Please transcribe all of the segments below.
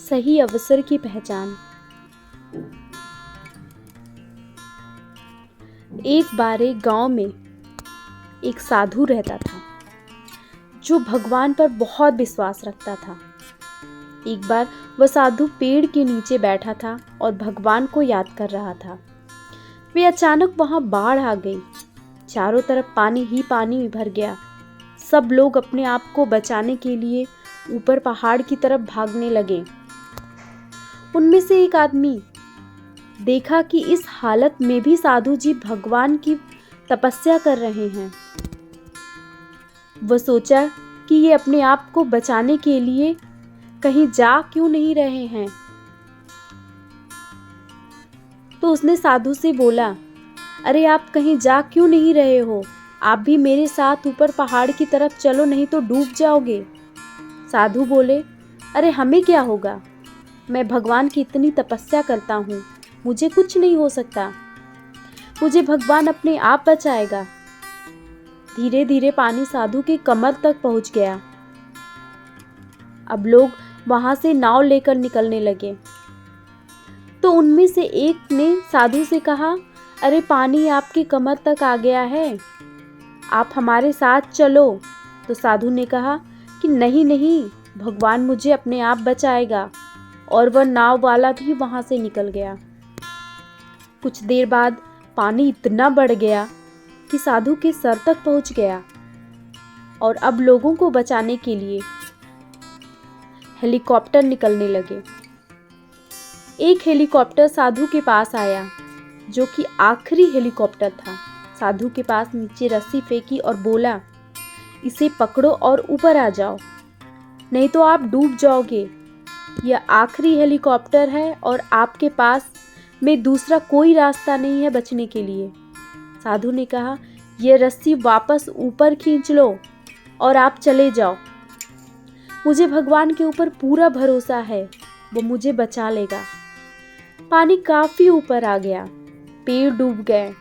सही अवसर की पहचान। एक बार एक गांव में एक साधु रहता था जो भगवान पर बहुत विश्वास रखता था। एक बार वह साधु पेड़ के नीचे बैठा था और भगवान को याद कर रहा था। वे अचानक वहां बाढ़ आ गई। चारों तरफ पानी ही पानी भर गया। सब लोग अपने आप को बचाने के लिए ऊपर पहाड़ की तरफ भागने लगे। उनमें से एक आदमी देखा कि इस हालत में भी साधु जी भगवान की तपस्या कर रहे हैं। वह सोचा कि ये अपने आप को बचाने के लिए कहीं जा क्यों नहीं रहे हैं। तो उसने साधु से बोला, अरे आप कहीं जा क्यों नहीं रहे हो? आप भी मेरे साथ ऊपर पहाड़ की तरफ चलो, नहीं तो डूब जाओगे। साधु बोले, अरे हमें क्या होगा? मैं भगवान की इतनी तपस्या करता हूँ, मुझे कुछ नहीं हो सकता। मुझे भगवान अपने आप बचाएगा। धीरे धीरे पानी साधु के कमर तक पहुँच गया। अब लोग वहां से नाव लेकर निकलने लगे। तो उनमें से एक ने साधु से कहा, अरे पानी आपके कमर तक आ गया है, आप हमारे साथ चलो। तो साधु ने कहा कि नहीं नहीं, भगवान मुझे अपने आप बचाएगा। और वह नाव वाला भी वहां से निकल गया। कुछ देर बाद पानी इतना बढ़ गया कि साधु के सर तक पहुंच गया। और अब लोगों को बचाने के लिए हेलीकॉप्टर निकलने लगे। एक हेलीकॉप्टर साधु के पास आया, जो कि आखिरी हेलीकॉप्टर था। साधु के पास नीचे रस्सी फेंकी और बोला, इसे पकड़ो और ऊपर आ जाओ, नहीं तो आप डूब जाओगे। यह आखिरी हेलीकॉप्टर है और आपके पास में दूसरा कोई रास्ता नहीं है बचने के लिए। साधु ने कहा, यह रस्सी वापस ऊपर खींच लो और आप चले जाओ। मुझे भगवान के ऊपर पूरा भरोसा है, वो मुझे बचा लेगा। पानी काफी ऊपर आ गया, पेड़ डूब गए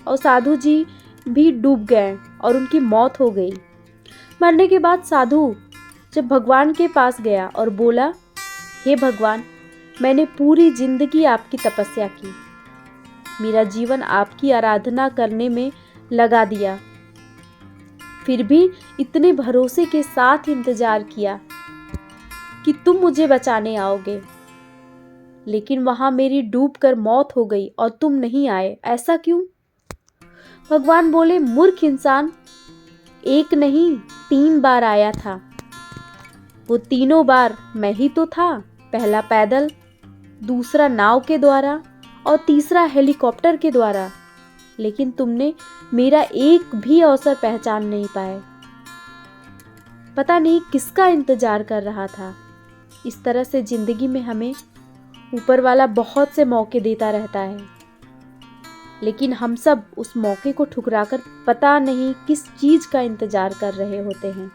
और साधु जी भी डूब गए और उनकी मौत हो गई। मरने के बाद साधु जब भगवान के पास गया और बोला, हे भगवान, मैंने पूरी जिंदगी आपकी तपस्या की, मेरा जीवन आपकी आराधना करने में लगा दिया, फिर भी इतने भरोसे के साथ इंतजार किया कि तुम मुझे बचाने आओगे, लेकिन वहां मेरी डूबकर मौत हो गई और तुम नहीं आए, ऐसा क्यों? भगवान बोले, मूर्ख इंसान, एक नहीं 3 बार आया था। वो तीनों बार मैं ही तो था। पहला पैदल, दूसरा नाव के द्वारा और तीसरा हेलीकॉप्टर के द्वारा, लेकिन तुमने मेरा एक भी अवसर पहचान नहीं पाए। पता नहीं किसका इंतजार कर रहा था। इस तरह से जिंदगी में हमें ऊपर वाला बहुत से मौके देता रहता है, लेकिन हम सब उस मौके को ठुकराकर पता नहीं किस चीज का इंतजार कर रहे होते हैं।